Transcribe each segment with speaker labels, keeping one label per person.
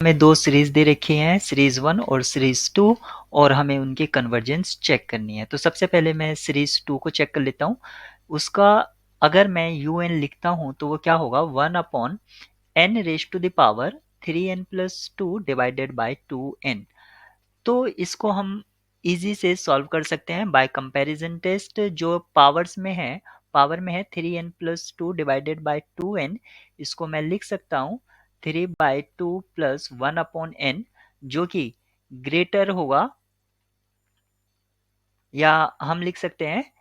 Speaker 1: हमें दो सीरीज दे रखी हैं, सीरीज 1 और सीरीज 2, और हमें उनके कन्वर्जेंस चेक करनी है। तो सबसे पहले मैं सीरीज 2 को चेक कर लेता हूँ। उसका अगर मैं un लिखता हूँ तो वो क्या होगा, 1/n raise to the power 3n plus 2 divided by 2n। तो इसको हम इजी से सॉल्व कर सकते हैं बाय कंपैरिजन टेस्ट। जो पावर में है 3n plus 2 divided by 2n, इसको मैं लिख सकता हूँ 3/2 प्लस 1/n, जो कि ग्रेटर होगा, या हम लिख सकते हैं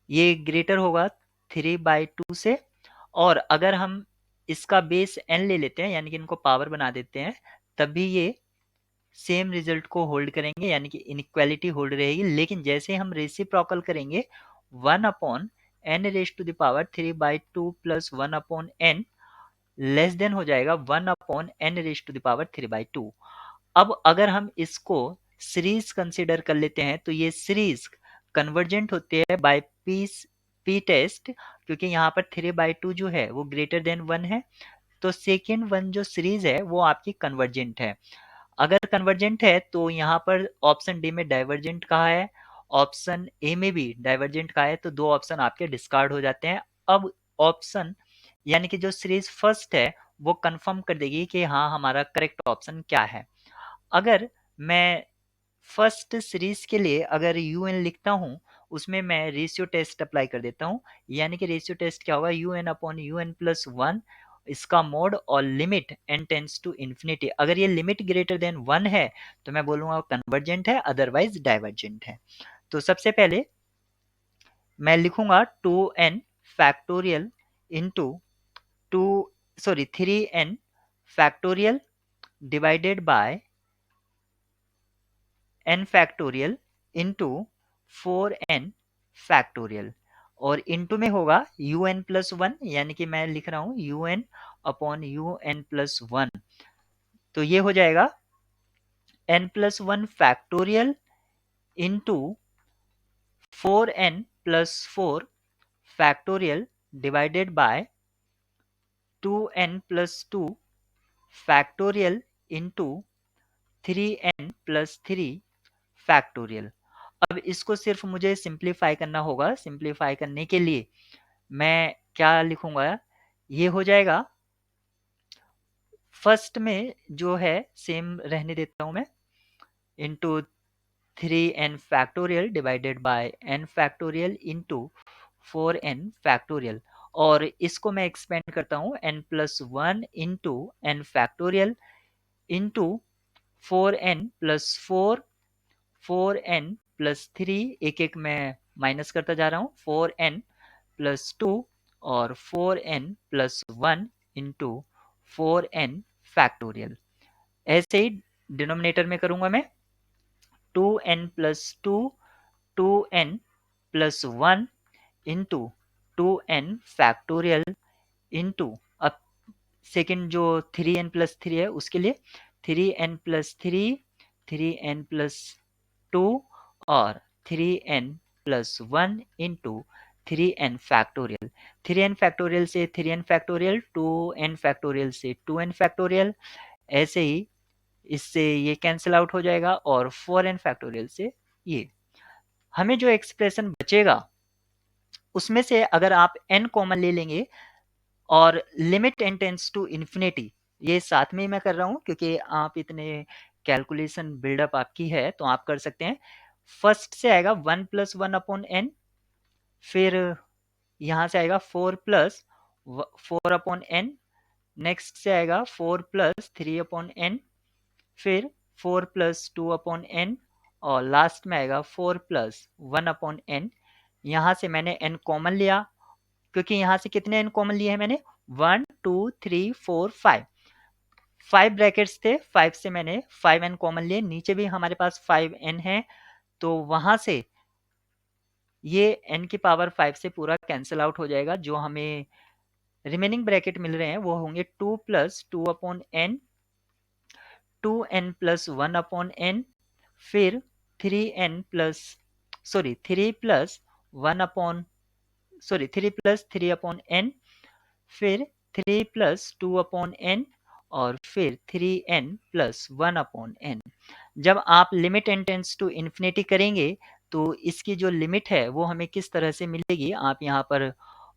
Speaker 1: ये ग्रेटर होगा 3/2 से। और अगर हम इसका बेस n ले लेते हैं, यानी कि इनको पावर बना देते हैं, तब भी ये सेम रिजल्ट को होल्ड करेंगे, यानी कि इनइक्वालिटी होल्ड रहेगी। लेकिन जैसे हम रेसिप्रोकल करेंगे, 1/n raise to the power 3/2 plus 1/n less than हो जाएगा 1/n raise to the power 3/2। अब अगर हम इसको सीरीज कंसीडर कर लेते हैं तो ये सीरीज कन्वर्जेंट होते हैं बाय पी टेस्ट, क्योंकि यहाँ पर 3/2 जो है वो ग्रेटर देन 1 है। तो सेकेंड वन जो सीरीज है वो आपकी कन्वर्जेंट है। अगर कन्वर्जेंट है तो यहाँ पर ऑप्शन डी में डाइवर्जेंट कहा है, ऑप्शन ए में भी डाइवर्जेंट कहा है, तो दो ऑप्शन आपके डिस्कार्ड हो जाते हैं। अब ऑप्शन, यानी कि जो सीरीज फर्स्ट है, वो कंफर्म कर देगी कि हाँ हमारा करेक्ट ऑप्शन क्या है। अगर मैं फर्स्ट सीरीज के लिए अगर un लिखता हूँ, उसमें मैं रेशियो टेस्ट अप्लाई कर देता हूँ। यानी कि रेशियो टेस्ट क्या होगा, un प्लस 1, इसका मोड और limit n tends to infinity. अगर ये लिमिट ग्रेटर देन 1 है तो मैं बोलूंगा कन्वर्जेंट है, अदरवाइज डाइवर्जेंट है। तो सबसे पहले मैं लिखूंगा 2n factorial into 3n factorial divided by n factorial into 4n factorial, और इंटू में होगा un प्लस 1, यानी कि मैं लिख रहा हूं un प्लस 1। तो ये हो जाएगा n plus 1 factorial into 4n plus 4 factorial divided by 2n plus 2 factorial into 3n plus 3 factorial. अब इसको सिर्फ मुझे सिंप्लीफाई करना होगा। सिंप्लीफाई करने के लिए मैं क्या लिखूंगा, ये हो जाएगा, फर्स्ट में जो है सेम रहने देता हूं मैं, into 3n factorial divided by n factorial into 4n factorial, और इसको मैं एक्सपेंड करता हूं n plus 1 into n factorial into 4n plus 4, 4n plus 3, एक एक मैं माइनस करता जा रहा हूँ, 4n प्लस 2 और 4n plus 1 into 4n factorial. ऐसे ही डिनोमिनेटर में करूंगा मैं 2n plus 2, 2n plus 1 into 2n factorial into, अब सेकेंड जो 3n प्लस 3 है उसके लिए 3n प्लस 3, 3n प्लस 2 और 3n plus 1 into 3n factorial. 3n factorial से 3n फैक्टोरियल, 2n फैक्टोरियल से 2n फैक्टोरियल, ऐसे ही इससे ये कैंसिल आउट हो जाएगा, और 4n फैक्टोरियल से ये। हमें जो एक्सप्रेशन बचेगा उसमें से अगर आप n कॉमन ले लेंगे और limit n tends to infinity, ये साथ में ही मैं कर रहा हूं क्योंकि आप इतने कैलकुलेशन बिल्डअप आपकी है तो आप कर सकते हैं। फर्स्ट से आएगा 1 प्लस 1/n, फिर यहाँ से आएगा 4 नेक्स्ट से आएगा 4 + 3/n, फिर 4 + 2/n, और लास्ट में आएगा 4 + 1/n। यहाँ से मैंने n कॉमन लिया, क्योंकि यहाँ से कितने n कॉमन लिए हैं मैंने, 1 2 3 4 5, 5 ब्रैकेट्स थे, 5 से मैंने 5n कॉमन लिए, नीचे भी हमारे पास 5n है, तो वहां से ये n की पावर 5 से पूरा कैंसिल आउट हो जाएगा। जो हमें रिमेनिंग ब्रैकेट मिल रहे हैं वो होंगे 2 + 2/n, 2n + 1/n, फिर 3n प्लस 3 + 3 + 3/n, फिर 3 + 2/n, और फिर 3n+1/n। जब आप limit n tends to infinity करेंगे तो इसकी जो लिमिट है वो हमें किस तरह से मिलेगी, आप यहाँ पर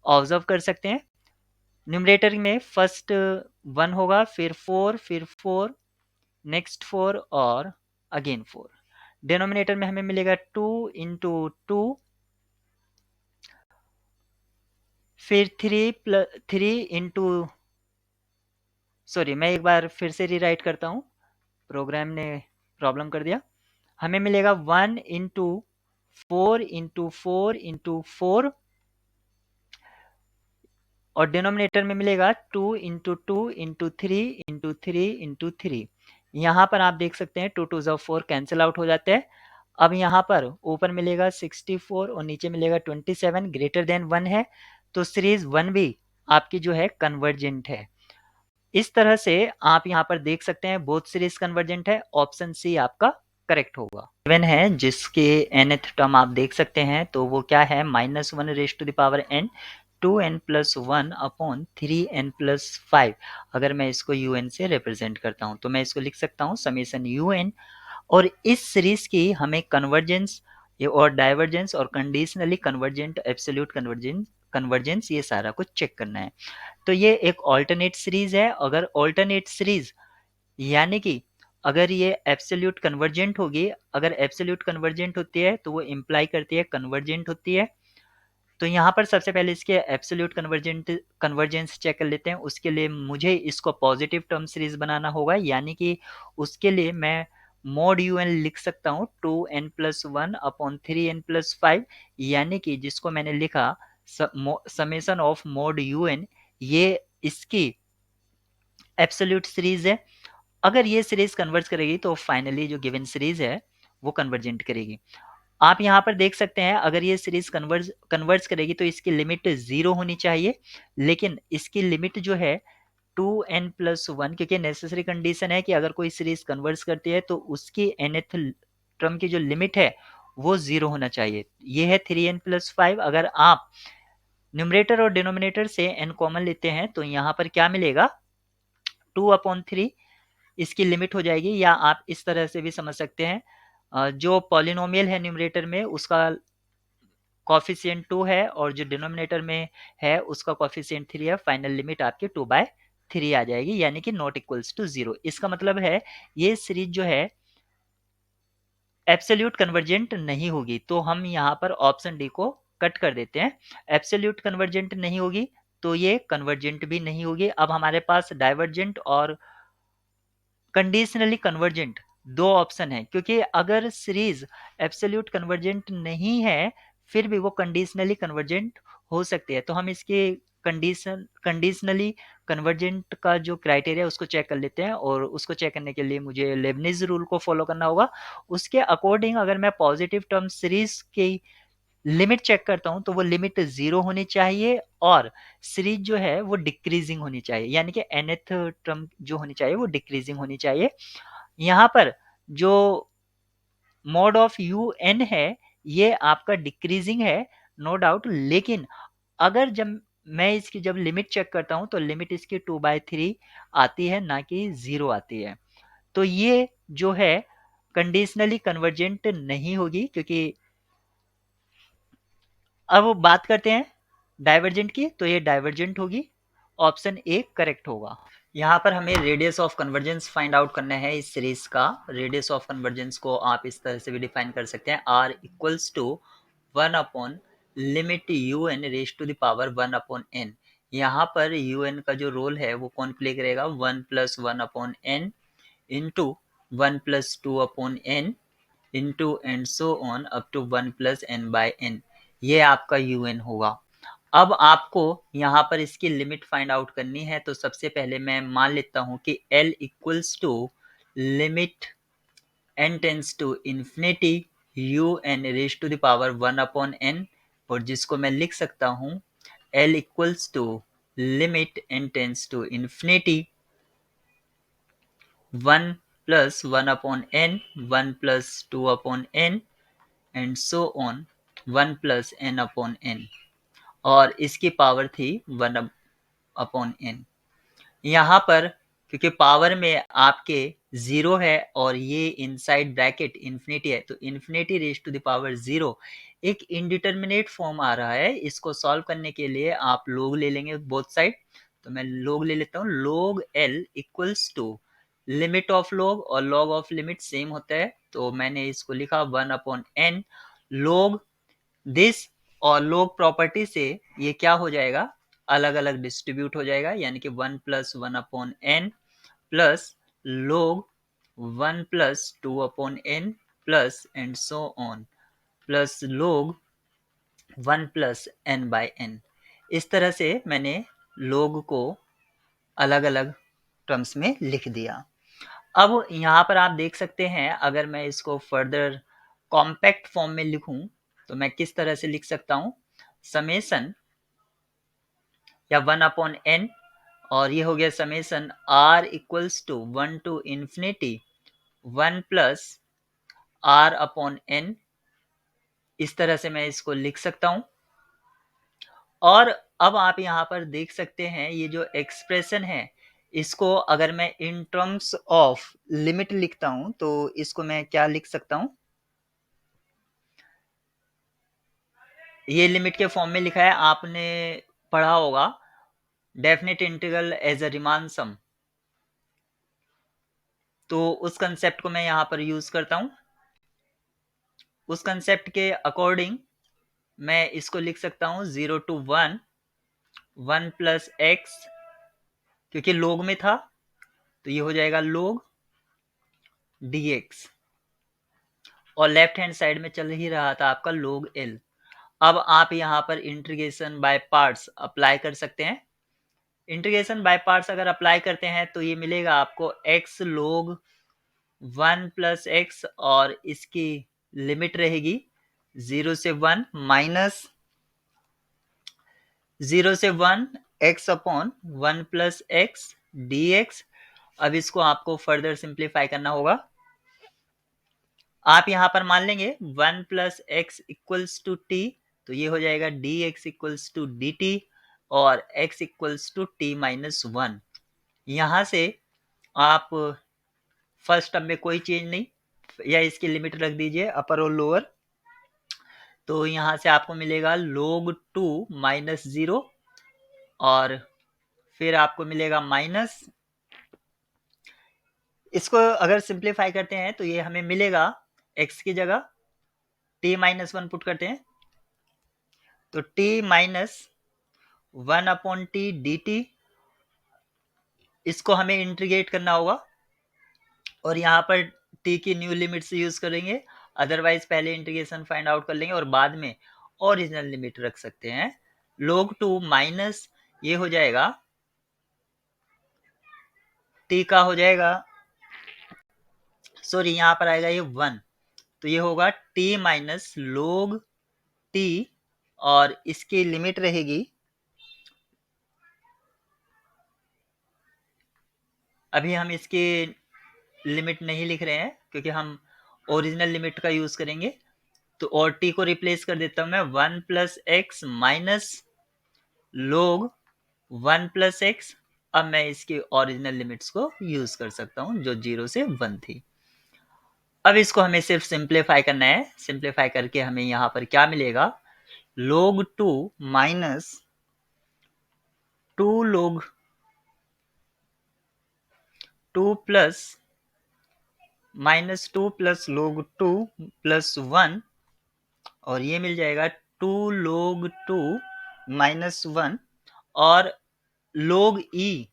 Speaker 1: ऑब्जर्व कर सकते हैं। न्यूमरेटर में फर्स्ट 1 होगा, फिर 4, फिर 4, नेक्स्ट 4 और अगेन 4। डिनोमिनेटर में हमें मिलेगा 2 इंटू 2, फिर 3 इंटू, सॉरी मैं एक बार फिर से रीराइट करता हूँ, प्रोग्राम ने प्रॉब्लम कर दिया। हमें मिलेगा 1 इंटू 4 इंटू 4 इंटू 4, और डिनोमिनेटर में मिलेगा 2 इंटू 2 इंटू 3 इंटू 3 इंटू 3। यहाँ पर आप देख सकते हैं 2 2 ज़ा 4 कैंसिल आउट हो जाते हैं। अब यहाँ पर ऊपर मिलेगा 64 और नीचे मिलेगा 27, ग्रेटर देन 1 है, तो सीरीज 1 भी आपकी जो है कन्वर्जेंट है। इस तरह से आप यहाँ पर देख सकते हैं बोथ सीरीज कन्वर्जेंट है, ऑप्शन सी आपका करेक्ट होगा। गिवन है जिसके nth टर्म आप देख सकते हैं, तो वो क्या है, -1n 2n+1/3n+5। अगर मैं इसको un से रिप्रेजेंट करता हूं तो मैं इसको लिख सकता हूं समेशन un, और इस सीरीज की हमें कन्वर्जेंस और डाइवर्जेंस और कंडीशनली कन्वर्जेंट, एब्सोल्यूट कन्वर्जेंस ये सारा कुछ चेक करना है। तो ये एक ऑल्टरनेट सीरीज है। अगर ऑल्टरनेट सीरीज यानी कि अगर ये एब्सोल्यूट कन्वर्जेंट होगी, अगर एब्सोल्यूट कन्वर्जेंट होती है तो वो इम्प्लाई करती है कन्वर्जेंट होती है। तो यहाँ पर सबसे पहले इसके एब्सोल्यूट कन्वर्जेंस चेक कर लेते हैं। उसके लिए मुझे इसको पॉजिटिव टर्म सीरीज बनाना होगा, यानी कि उसके लिए मैं मोड un लिख सकता हूँ 2n+1/3n+5, यानी कि जिसको मैंने लिखा समेशन ऑफ मोड un, ये इसकी एब्सोल्यूट सीरीज है। अगर ये सीरीज कन्वर्ज करेगी तो फाइनली जो गिवन सीरीज है वो कन्वर्जेंट करेगी। आप यहाँ पर देख सकते हैं अगर ये सीरीज कन्वर्ज करेगी तो इसकी लिमिट 0 होनी चाहिए, लेकिन इसकी लिमिट जो है 2n+1, क्योंकि नेसेसरी कंडीशन है कि अगर कोई सीरीज कन्वर्ज करती है तो उसकी nth टर्म की जो लिमिट है वो 0 होना चाहिए। ये है 3n+5। अगर आप न्यूमरेटर और डिनोमिनेटर से n कॉमन लेते हैं तो यहाँ पर क्या मिलेगा, 2/3 इसकी लिमिट हो जाएगी। या आप इस तरह से भी समझ सकते हैं, जो पॉलिनोमियल है न्यूमरेटर में उसका कॉफिशिएंट 2 है और जो डिनोमिनेटर में है उसका कॉफिशिएंट 3 है, फाइनल लिमिट आपकी 2/3 आ जाएगी, यानी कि नॉट इक्वल्स टू 0। इसका मतलब है ये सीरीज जो है एब्सोल्यूट कन्वर्जेंट नहीं होगी। तो हम यहाँ पर ऑप्शन डी को कट कर देते हैं। एब्सोल्यूट कन्वर्जेंट नहीं होगी तो ये कन्वर्जेंट भी नहीं होगी। अब हमारे पास डाइवर्जेंट और कंडीशनली कन्वर्जेंट दो ऑप्शन है, क्योंकि अगर सीरीज एब्सोल्यूट कन्वर्जेंट नहीं है फिर भी वो कंडीशनली कन्वर्जेंट हो सकती है। तो हम इसके कंडीशनली कन्वर्जेंट का जो क्राइटेरिया उसको चेक कर लेते हैं, और उसको चेक करने के लिए मुझे लेबनिज रूल को फॉलो करना होगा। उसके अकॉर्डिंग अगर मैं पॉजिटिव टर्म सीरीज की लिमिट चेक करता हूं तो वो लिमिट 0 होनी चाहिए और सीरीज जो है वो डिक्रीजिंग होनी चाहिए, यानी कि nth टर्म जो होनी चाहिए वो डिक्रीजिंग होनी चाहिए। यहाँ पर जो मोड ऑफ un है ये आपका डिक्रीजिंग है, नो डाउट, लेकिन अगर जब मैं इसकी जब लिमिट चेक करता हूं तो लिमिट इसकी 2/3 आती है, ना कि 0 आती है। तो ये जो है कंडीशनली कन्वर्जेंट नहीं होगी, क्योंकि अब बात करते हैं डाइवर्जेंट की, तो ये डाइवर्जेंट होगी, ऑप्शन ए करेक्ट होगा। यहाँ पर हमें radius of convergence find out करना है इस सीरीज का। रेडियस ऑफ कन्वर्जेंस को आप इस तरह से भी डिफाइन कर सकते हैं, r equals to 1 limit un raise to the power 1/n। यहाँ पर un का जो रोल है वो कौन प्ले करेगा, 1+1/n into 1+2/n into and so on up to 1+n/n। ये आपका un होगा। अब आपको यहाँ पर इसकी लिमिट फाइंड आउट करनी है, तो सबसे पहले मैं मान लेता हूँ कि L equals to limit n tends to infinity un raise to the power 1/n, और जिसको मैं लिख सकता हूँ L equals to limit n tends to infinity 1+1/n 1+2/n and so on 1+n/n, और इसकी पावर थी 1/n। यहाँ पर क्योंकि पावर में आपके 0 है और ये इनसाइड ब्रैकेट इन्फिनिटी है, तो infinity raise to the power 0 एक इंडिटरमिनेट फॉर्म आ रहा है। इसको सॉल्व करने के लिए आप log ले लेंगे बोथ साइड, तो मैं log ले लेता हूँ। log L equals to limit of log और log ऑफ लिमिट सेम होता है, तो मैंने इसको लिखा 1/n log दिस, और log प्रॉपर्टी से ये क्या हो जाएगा, अलग अलग डिस्ट्रीब्यूट हो जाएगा, यानी कि 1 + 1/n plus log 1 + 2/n plus and so on plus log 1 + n/n। इस तरह से मैंने log को अलग अलग टर्म्स में लिख दिया। अब यहाँ पर आप देख सकते हैं, अगर मैं इसको फर्दर कॉम्पैक्ट फॉर्म में लिखूं तो मैं किस तरह से लिख सकता हूँ, समेशन या 1/n, और ये हो गया summation r equals to 1 to infinity 1 + r/n। इस तरह से मैं इसको लिख सकता हूँ। और अब आप यहाँ पर देख सकते हैं, ये जो एक्सप्रेशन है, इसको अगर मैं इन टर्म्स ऑफ लिमिट लिखता हूँ तो इसको मैं क्या लिख सकता हूँ, ये लिमिट के फॉर्म में लिखा है, आपने पढ़ा होगा definite integral as a Riemann sum, तो उस कंसेप्ट को मैं यहाँ पर यूज करता हूँ। उस कंसेप्ट के अकॉर्डिंग मैं इसको लिख सकता हूँ 0 to 1 1 + x, क्योंकि log में था तो ये हो जाएगा log dx, और लेफ्ट हैंड साइड में चल ही रहा था आपका log l। अब आप यहाँ पर इंटीग्रेशन बाय पार्ट्स अप्लाई कर सकते हैं। इंटीग्रेशन बाय पार्ट्स अगर अप्लाई करते हैं तो ये मिलेगा आपको x log 1 + x, और इसकी लिमिट रहेगी 0 से 1 माइनस 0 से 1 x/1 + x dx। अब इसको आपको फर्दर सिंप्लीफाई करना होगा। आप यहाँ पर मान लेंगे 1 + x इक्वल्स टू t, तो ये हो जाएगा dx इक्वल्स टू dt, और x इक्वल्स टू t - 1। यहाँ से आप फर्स्ट टर्म में कोई चेंज नहीं, या इसकी लिमिट रख दीजिए अपर और लोअर, तो यहाँ से आपको मिलेगा log 2 - 0, और फिर आपको मिलेगा माइनस, इसको अगर सिंप्लीफाई करते हैं तो ये हमें मिलेगा x की जगह t - 1 पुट करते हैं, तो t - 1/t dt, इसको हमें इंटीग्रेट करना होगा, और यहाँ पर t की न्यू लिमिट्स यूज करेंगे, अदरवाइज पहले इंटीग्रेशन फाइंड आउट कर लेंगे और बाद में ओरिजिनल लिमिट रख सकते हैं। log 2 माइनस ये हो जाएगा t का हो जाएगा, सॉरी यहाँ पर आएगा ये 1, तो ये होगा t - log t, और इसकी लिमिट रहेगी, अभी हम इसकी लिमिट नहीं लिख रहे हैं क्योंकि हम ओरिजिनल लिमिट का यूज करेंगे, तो और t को रिप्लेस कर देता हूं मैं 1 + x माइनस log 1 + x। अब मैं इसकी ओरिजिनल लिमिट्स को यूज कर सकता हूं जो 0 से 1 थी। अब इसको हमें सिर्फ सिंप्लीफाई करना है, सिंप्लीफाई करके हमें यहाँ पर क्या मिलेगा, log 2 minus 2 log 2 plus -2 + log 2 + 1, और ये मिल जाएगा 2 log 2 - 1, और log e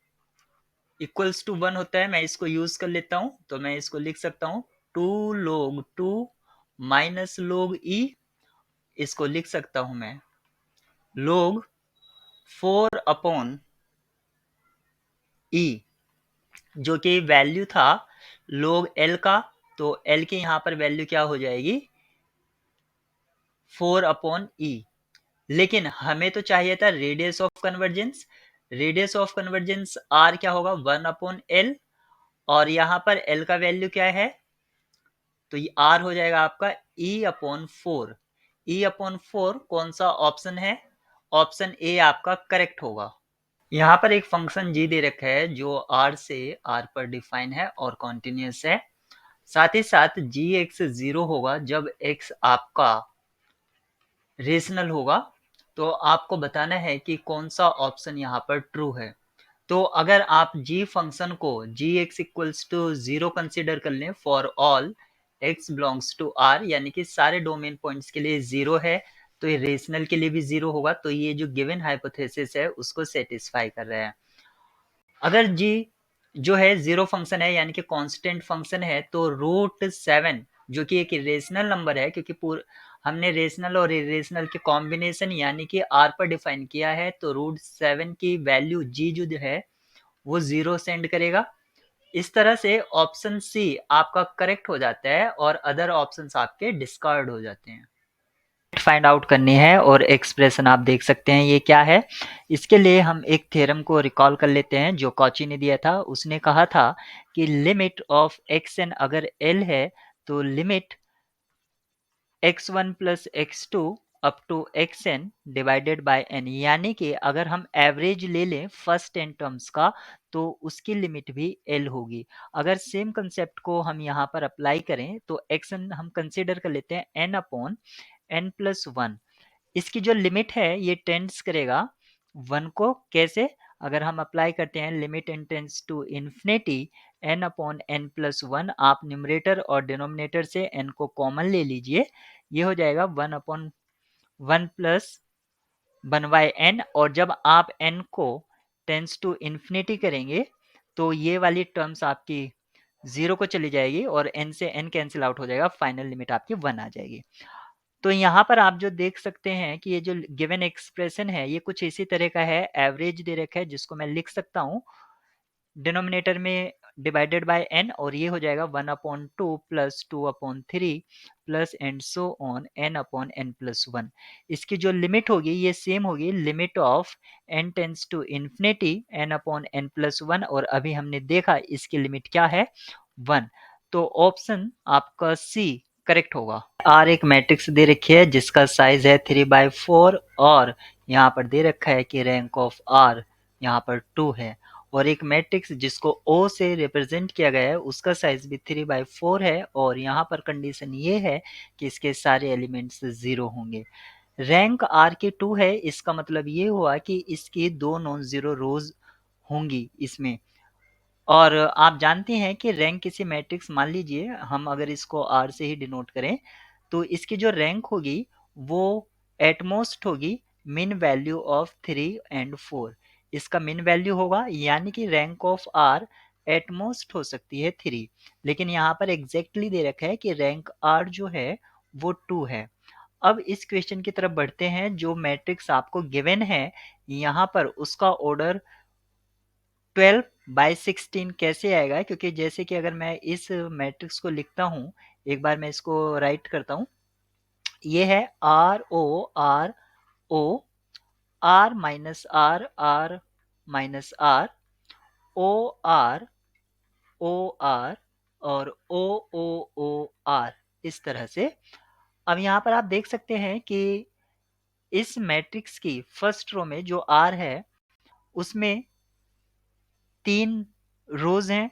Speaker 1: इक्वल्स टू 1 होता है, मैं इसको यूज कर लेता हूं, तो मैं इसको लिख सकता हूं 2 log 2 - log e, इसको लिख सकता हूं मैं log 4/e, जो कि वैल्यू था log l का, तो l की यहाँ पर वैल्यू क्या हो जाएगी 4/e, लेकिन हमें तो चाहिए था radius of convergence. Radius of convergence r क्या होगा 1/l, और यहाँ पर l का वैल्यू क्या है, तो ये r हो जाएगा आपका e/4। e/4 कौन सा ऑप्शन है, ऑप्शन ए आपका करेक्ट होगा। यहाँ पर एक फंक्शन जी दे रखा है जो आर से आर पर डिफाइन है और कॉन्टिन्यूस है। साथ ही साथ जी एक्स 0 होगा जब एक्स आपका रेशनल होगा। तो आपको बताना है कि कौन सा ऑप्शन यहाँ पर ट्रू है। तो अगर आप जी फंक्शन को G X equals to 0 consider कर लें for all X belongs to R, यानी कि सारे डोमेन पॉइंट्स के लिए 0 है, तो ये रेशनल के लिए भी 0 होगा। तो ये जो गिवन हाइपोथेसिस है उसको सेटिस्फाई कर रहा है। अगर जी जो है 0 फंक्शन है यानी कि कांस्टेंट फंक्शन है, तो रूट 7 जो कि एक इरेशनल नंबर है, क्योंकि हमने रेशनल और इरेशनल के कॉम्बिनेशन यानी कि आर पर डिफाइन किया है, तो रूट 7 की वैल्यू जी जो है वो 0 सेंड करेगा। इस तरह से ऑप्शन सी आपका करेक्ट हो जाता है और अदर ऑप्शंस आपके डिस्कार्ड हो जाते हैं। फाइंड आउट करनी है और एक्सप्रेशन आप देख सकते हैं ये क्या है। इसके लिए हम एक थ्योरम को रिकॉल कर लेते हैं जो कॉची ने दिया था। उसने कहा था कि लिमिट ऑफ एक्स एन अगर एल है तो limit x1 plus x2 up to xn divided by n, यानी कि अगर हम एवरेज ले लें फर्स्ट n टर्म्स का तो उसकी लिमिट भी l होगी। अगर सेम कंसेप्ट को हम यहाँ पर अप्लाई करें तो xn हम कंसिडर कर लेते हैं n अपॉन n प्लस 1। इसकी जो लिमिट है ये टेंड्स करेगा 1 को। कैसे? अगर हम अप्लाई करते हैं limit n tends to infinity n upon n plus 1, आप न्यूमरेटर और डिनोमिनेटर से n को कॉमन ले लीजिए, ये हो जाएगा 1 अपॉन 1 प्लस 1 बाय n। और जब आप n को टेंस टू इन्फिनिटी करेंगे तो ये वाली टर्म्स आपकी 0 को चली जाएगी और n से n कैंसिल आउट हो जाएगा, फाइनल लिमिट आपकी 1 आ जाएगी। तो यहाँ पर आप जो देख सकते हैं कि ये जो गिवन एक्सप्रेशन है ये कुछ इसी तरह का है। एवरेज दे रखा है जिसको मैं लिख सकता हूँ डिनोमिनेटर में डिवाइडेड बाय n, और ये हो जाएगा 1 upon 2 plus 2 upon 3 plus and so on n upon n plus 1। इसकी जो लिमिट होगी ये सेम होगी limit of n tends to infinity n upon n plus 1, और अभी हमने देखा इसकी लिमिट क्या है 1। तो ऑप्शन आपका सी करेक्ट होगा। आर एक मैट्रिक्स दे रखी है जिसका साइज है 3/4 और यहाँ पर दे रखा है कि रैंक ऑफ आर यहाँ पर 2 है। और एक मैट्रिक्स जिसको ओ से रिप्रेजेंट किया गया है उसका साइज भी 3/4 है और यहाँ पर कंडीशन ये है कि इसके सारे एलिमेंट्स 0 होंगे। रैंक आर की 2 है, इसका मतलब ये हुआ कि इसकी 2 नॉन जीरो रोज होंगी इसमें। और आप जानते हैं कि रैंक किसी मैट्रिक्स, मान लीजिए हम अगर इसको आर से ही डिनोट करें तो इसकी जो रैंक होगी वो एटमोस्ट होगी मिन वैल्यू ऑफ 3 एंड 4। इसका मिन वैल्यू होगा यानी कि रैंक ऑफ आर एटमोस्ट हो सकती है 3, लेकिन यहाँ पर एग्जैक्टली दे रखा है कि रैंक आर जो है वो 2 है। अब इस क्वेश्चन की तरफ बढ़ते हैं। जो मैट्रिक्स आपको गिवन है यहाँ पर उसका ऑर्डर 12/16 कैसे आएगा, क्योंकि जैसे कि अगर मैं इस मैट्रिक्स को लिखता हूँ, एक बार मैं इसको राइट करता हूँ। ये है R O R O, R minus R minus R, O R O R और ओ ओ ओ आर, इस तरह से। अब यहाँ पर आप देख सकते हैं कि इस मैट्रिक्स की फर्स्ट रो में जो आर है उसमें 3 रोज हैं,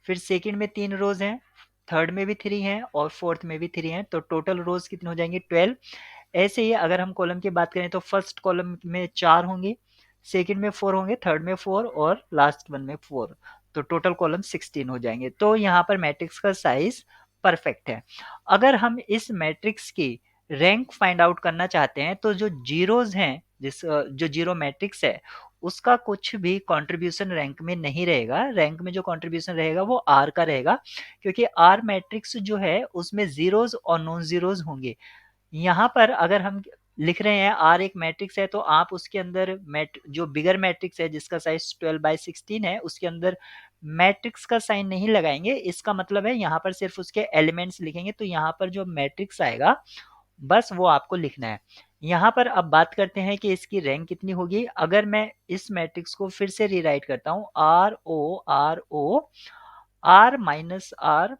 Speaker 1: फिर सेकंड में 3 रोज हैं, थर्ड में भी 3 हैं और फोर्थ में भी 3 हैं, तो टोटल रोज कितने हो जाएंगे 12। ऐसे ही अगर हम कॉलम की बात करें तो फर्स्ट कॉलम में 4 होंगे, सेकंड में 4 होंगे, थर्ड में 4 और लास्ट वन में 4, तो टोटल कॉलम 16 हो जाएंगे। तो यहाँ पर मैट्रिक्स का साइज परफेक्ट है। अगर हम इस मैट्रिक्स की रैंक फाइंड आउट करना चाहते हैं तो जो जीरोज हैं, जिस जो जीरो मैट्रिक्स है उसका कुछ भी कंट्रीब्यूशन रैंक में नहीं रहेगा। रैंक में जो कंट्रीब्यूशन रहेगा वो आर का रहेगा, क्योंकि आर मैट्रिक्स जो है उसमें जीरोज और नॉन जीरोज होंगे। यहाँ पर अगर हम लिख रहे हैं आर एक मैट्रिक्स है तो आप उसके अंदर जो बिगर मैट्रिक्स है जिसका साइज 12/16 है उसके अंदर मैट्रिक्स का साइन नहीं लगाएंगे। इसका मतलब है यहाँ पर सिर्फ उसके एलिमेंट्स लिखेंगे, तो यहाँ पर जो मैट्रिक्स आएगा बस वो आपको लिखना है। यहाँ पर अब बात करते हैं कि इसकी रैंक कितनी होगी। अगर मैं इस मैट्रिक्स को फिर से रीराइट करता हूँ, R O R minus R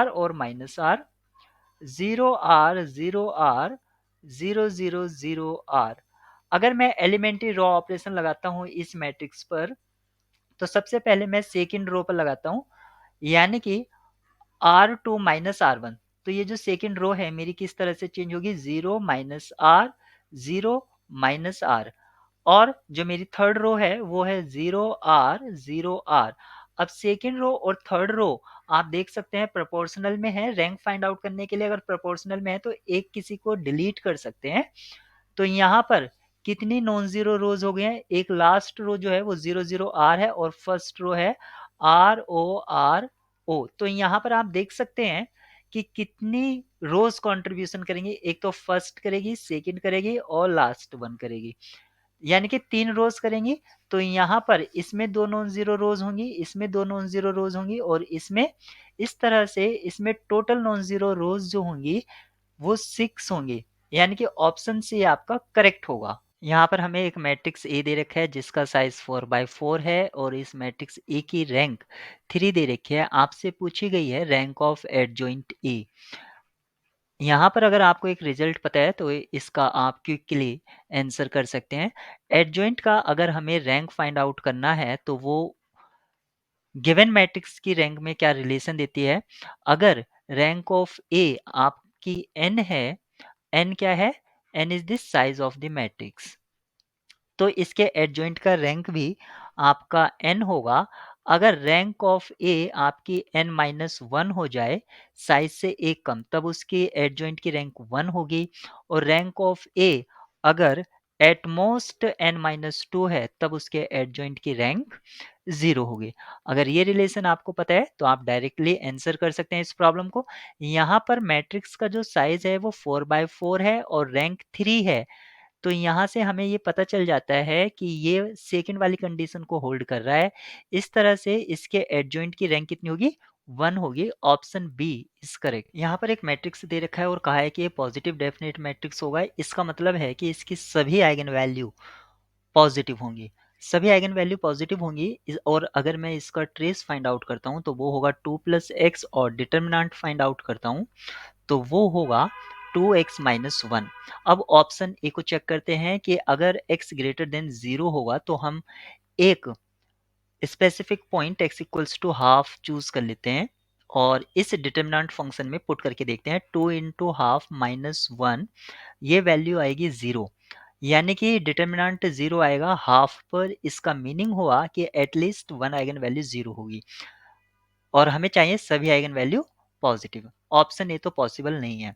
Speaker 1: और minus R, 0 R 0 R 0 0 0 R. अगर मैं एलिमेंट्री रो ऑपरेशन लगाता हूँ इस मैट्रिक्स पर, तो सबसे पहले मैं सेकंड रो पर लगाता हूँ, यानी कि R2 माइनस R1। तो ये जो सेकंड रो है मेरी किस तरह से चेंज होगी, 0 माइनस R, 0 माइनस R। और जो मेरी थर्ड रो है वो है 0R, 0R। अब सेकंड रो और थर्ड रो आप देख सकते हैं प्रोपोर्शनल में है। रैंक फाइंड आउट करने के लिए अगर प्रोपोर्शनल में है तो एक किसी को डिलीट कर सकते हैं। तो यहाँ पर कितनी नॉन जीरो रोज हो गए हैं, एक लास्ट रो जो है वो 0 0 R है और फर्स्ट रो है RO। तो यहाँ पर आप देख सकते हैं कि कितनी रोज कंट्रीब्यूशन करेंगी, एक तो फर्स्ट करेगी, सेकंड करेगी और लास्ट वन करेगी, यानी कि 3 रोज करेंगी। तो यहाँ पर इसमें 2 नॉन जीरो रोज होंगी, इसमें 2 नॉन जीरो रोज होंगी और इसमें, इस तरह से इसमें टोटल नॉन जीरो रोज जो होंगी वो 6 होंगी, यानी कि ऑप्शन सी आपका करेक्ट होगा। यहाँ पर हमें एक मैट्रिक्स ए दे रखा है जिसका साइज 4 by 4 है और इस मैट्रिक्स ए की रैंक 3 दे रखी है। आपसे पूछी गई है रैंक ऑफ एडजॉइंट ए। यहाँ पर अगर आपको एक रिजल्ट पता है तो इसका आप क्विकली आंसर कर सकते हैं। एडजॉइंट का अगर हमें रैंक फाइंड आउट करना है तो वो गिवन मैट्रिक्स की रैंक में क्या रिलेशन देती है। अगर रैंक ऑफ ए आपकी n है, n क्या है, n is the size of the matrix, तो इसके एडजॉइंट का रैंक भी आपका n होगा। अगर रैंक ऑफ ए आपकी n-1 हो जाए, साइज से एक कम, तब उसकी एडजॉइंट की रैंक 1 होगी। और रैंक ऑफ ए अगर एट मोस्ट n-2 है, तब उसके एडजॉइंट की रैंक 0 होगी। अगर ये रिलेशन आपको पता है तो आप डायरेक्टली आंसर कर सकते हैं इस प्रॉब्लम को। यहाँ पर मैट्रिक्स का जो साइज है वो 4 by 4 है और रैंक 3 है। तो यहाँ से हमें ये पता चल जाता है कि ये सेकंड वाली कंडीशन को होल्ड कर रहा है। इस तरह से इसके एडजॉइंट की रैंक कितनी होगी, 1 होगी। Option B is correct. यहाँ पर एक मैट्रिक्स दे रखा है और कहा है कि ये पॉजिटिव डेफिनेट मैट्रिक्स होगा। इसका मतलब है कि इसकी सभी आइगन वैल्यू पॉजिटिव होंगी, सभी आइगन वैल्यू पॉजिटिव होंगी। और अगर मैं इसका ट्रेस फाइंड आउट करता हूँ तो वो होगा 2 + x, और डिटर्मिनेंट फाइंड आउट करता हूँ तो वो होगा 2x-1। अब ऑप्शन ए को चेक करते हैं कि अगर x ग्रेटर देन 0 होगा तो हम एक specific point x equals to half choose कर लेते हैं और इस डिटर्मिनेंट फंक्शन में पुट करके देखते हैं। 2 इंटू हाफ माइनस 1, ये वैल्यू आएगी 0, यानी कि डिटर्मिनेंट 0 आएगा हाफ पर। इसका मीनिंग हुआ कि एटलीस्ट 1 आइगन वैल्यू 0 होगी और हमें चाहिए सभी eigen value positive. Option A तो पॉसिबल नहीं है।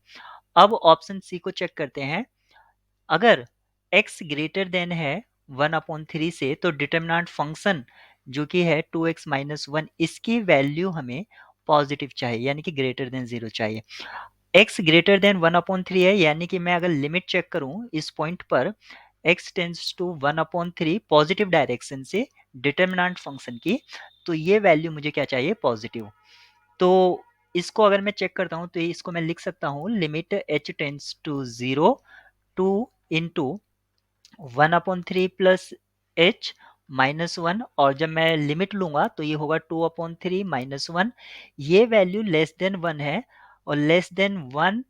Speaker 1: अब ऑप्शन सी को चेक करते हैं। अगर x ग्रेटर देन है 1/3 से, तो डिटर्मिनेंट फंक्शन जो कि है 2x-1, इसकी वैल्यू हमें पॉजिटिव चाहिए, यानी कि ग्रेटर देन 0 चाहिए। x ग्रेटर देन 1/3 है, यानी कि मैं अगर लिमिट चेक करूं इस पॉइंट पर, x tends to 1/3 positive direction से डिटर्मिनेंट फंक्शन की, तो ये वैल्यू मुझे क्या चाहिए, पॉजिटिव। तो इसको अगर मैं चेक करता हूं तो इसको मैं लिख सकता हूं limit h tends to 0 2 into 1/3 plus h-1, और जब मैं लिमिट लूंगा तो ये होगा 2/3 - 1। ये वैल्यू लेस देन 1 है और लेस देन 1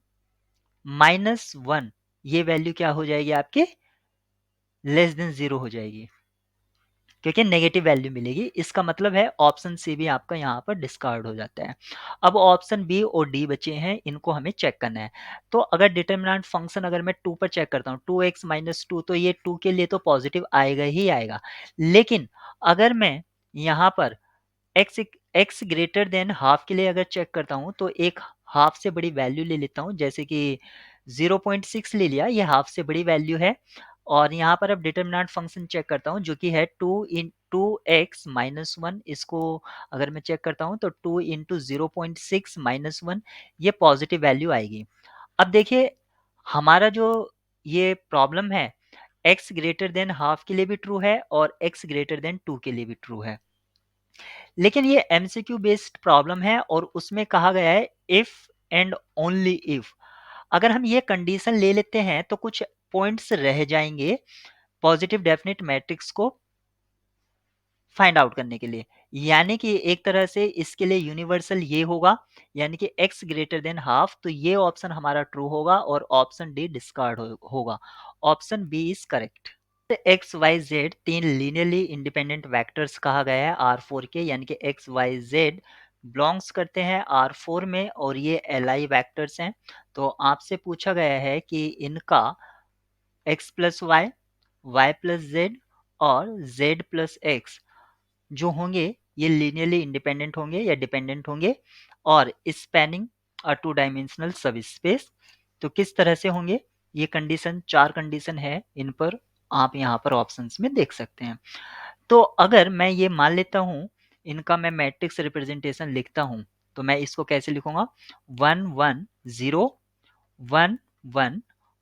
Speaker 1: -1, ये वैल्यू क्या हो जाएगी आपकी, लेस देन 0 हो जाएगी, क्योंकि नेगेटिव वैल्यू मिलेगी। इसका मतलब है ऑप्शन सी भी आपका यहाँ पर डिस्कार्ड हो जाता है। अब ऑप्शन बी और डी बचे हैं, इनको हमें चेक करना है। तो अगर डिटर्मिनेंट फंक्शन अगर मैं 2 पर चेक करता हूँ, 2x-2, तो ये 2 के लिए तो पॉजिटिव आएगा ही आएगा। लेकिन अगर मैं यहाँ पर x ग्रेटर देन हाफ के लिए अगर चेक करता हूँ तो एक हाफ से बड़ी वैल्यू ले लेता हूँ, जैसे कि 0.6 ले लिया, ये हाफ से बड़ी वैल्यू है। और यहाँ पर अब डिटर्मिनेंट फंक्शन चेक करता हूँ जो कि है 2x-1, इसको अगर मैं चेक करता हूँ तो 2 इंटू 0.6-1, ये पॉजिटिव वैल्यू आएगी। अब देखिए हमारा जो ये प्रॉब्लम है, x ग्रेटर देन हाफ के लिए भी ट्रू है और x ग्रेटर देन 2 के लिए भी ट्रू है। लेकिन ये एमसीक्यू बेस्ड प्रॉब्लम है और उसमें कहा गया है इफ एंड ओनली इफ। अगर हम ये कंडीशन ले लेते हैं तो कुछ पॉइंट्स रह जाएंगे पॉजिटिव डेफिनेट मैट्रिक्स को फाइंड आउट करने के लिए। यानी कि एक तरह से इसके लिए यूनिवर्सल ये होगा, यानी कि x ग्रेटर देन हाफ, तो ये ऑप्शन हमारा ट्रू होगा और ऑप्शन डी डिस्कार्ड होगा। Option B is correct. X Y Z तीन लीनियरली इंडिपेंडेंट वेक्टर्स कहा गया है R4 के, यानी कि एक्स वाई जेड बिलोंग्स करते हैं R4 में और ये Li वेक्टर्स हैं। तो आपसे पूछा गया है कि इनका x plus Y, Y plus Z और z प्लस एक्स जो होंगे ये लीनियरली इंडिपेंडेंट होंगे या डिपेंडेंट होंगे और स्पैनिंग अ टू डायमेंशनल सब स्पेस। तो किस तरह से होंगे ये कंडीशन, चार कंडीशन है, इन पर आप यहाँ पर ऑप्शंस में देख सकते हैं। तो अगर मैं ये मान लेता हूँ इनका मैं मैट्रिक्स रिप्रेजेंटेशन लिखता हूँ, तो मैं इसको कैसे लिखूंगा, 1 1 0 1 1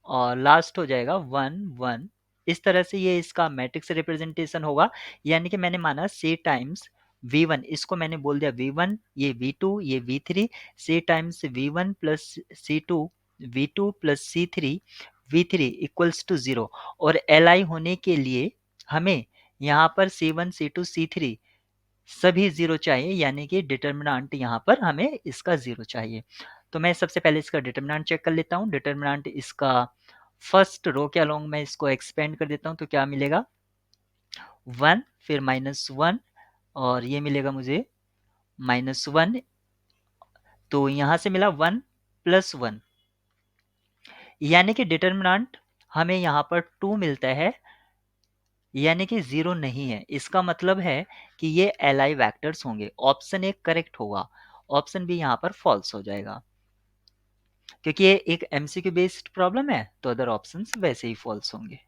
Speaker 1: और लास्ट हो जाएगा 1 1। इस तरह से ये इसका मैट्रिक्स रिप्रेजेंटेशन होगा। यानी कि मैंने माना C टाइम्स V1, इसको मैंने बोल दिया V1, ये V2, ये V3, C times V1 plus C2 V2 plus C3 V3 equals to 0। और Li होने के लिए हमें यहाँ पर C1 C2 C3 सभी 0 चाहिए, यानी कि डिटर्मिनेंट यहाँ पर हमें इसका 0 चाहिए। तो मैं सबसे पहले इसका डिटर्मिनेंट चेक कर लेता हूँ। डिटर्मिनेंट इसका फर्स्ट रो के अलोंग मैं इसको एक्सपेंड कर देता हूँ, तो क्या मिलेगा 1 फिर -1 और ये मिलेगा मुझे -1, तो यहाँ से मिला 1 + 1, यानी कि डिटर्मिनेंट हमें यहाँ पर 2 मिलता है, यानी कि 0 नहीं है। इसका मतलब है कि ये Li वेक्टर्स होंगे। ऑप्शन ए करेक्ट होगा, ऑप्शन बी यहाँ पर फॉल्स हो जाएगा। क्योंकि ये एक MCQ बेस्ड प्रॉब्लम है तो अदर ऑप्शंस वैसे ही फॉल्स होंगे।